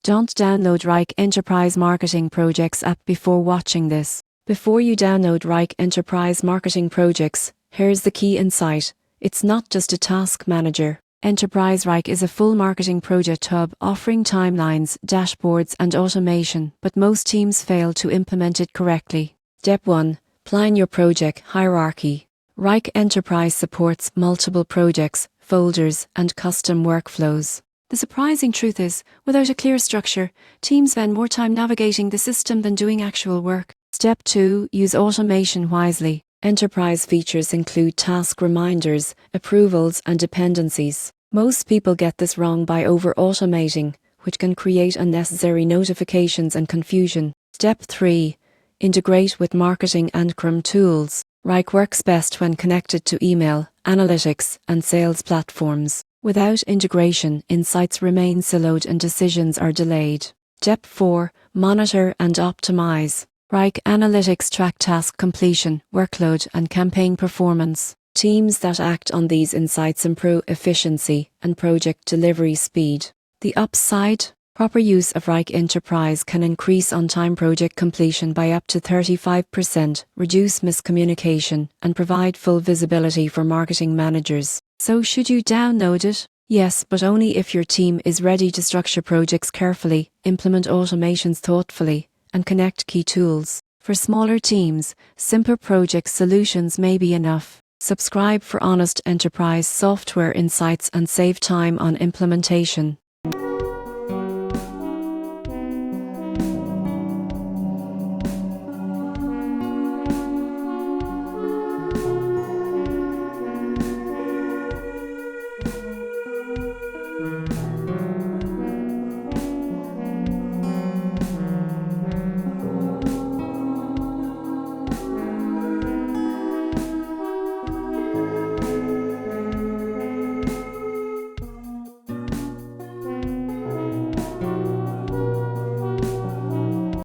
Don't download Wrike Enterprise Marketing Projects app before watching this. Before you download Wrike Enterprise Marketing Projects, here's the key insight. It's not just a task manager. Enterprise Wrike is a full marketing project hub offering timelines, dashboards, and automation, but most teams fail to implement it correctly. Step 1. Plan your project hierarchy. Wrike Enterprise supports multiple projects, folders, and custom workflows. The surprising truth is, without a clear structure, teams spend more time navigating the system than doing actual work. Step 2. Use automation wisely. Enterprise features include task reminders, approvals, and dependencies. Most people get this wrong by over-automating, which can create unnecessary notifications and confusion. Step 3. Integrate with marketing and CRM tools. Wrike works best when connected to email, analytics, and sales platforms. Without integration, insights remain siloed and decisions are delayed. Step 4. Monitor and optimize. Wrike analytics track task completion, workload, and campaign performance. Teams that act on these insights improve efficiency and project delivery speed. The upside? Proper use of Wrike Enterprise can increase on-time project completion by up to 35%, reduce miscommunication, and provide full visibility for marketing managers. So should you download it? Yes, but only if your team is ready to structure projects carefully, implement automations thoughtfully, and connect key tools. For smaller teams, simpler project solutions may be enough. Subscribe for honest enterprise software insights and save time on implementation.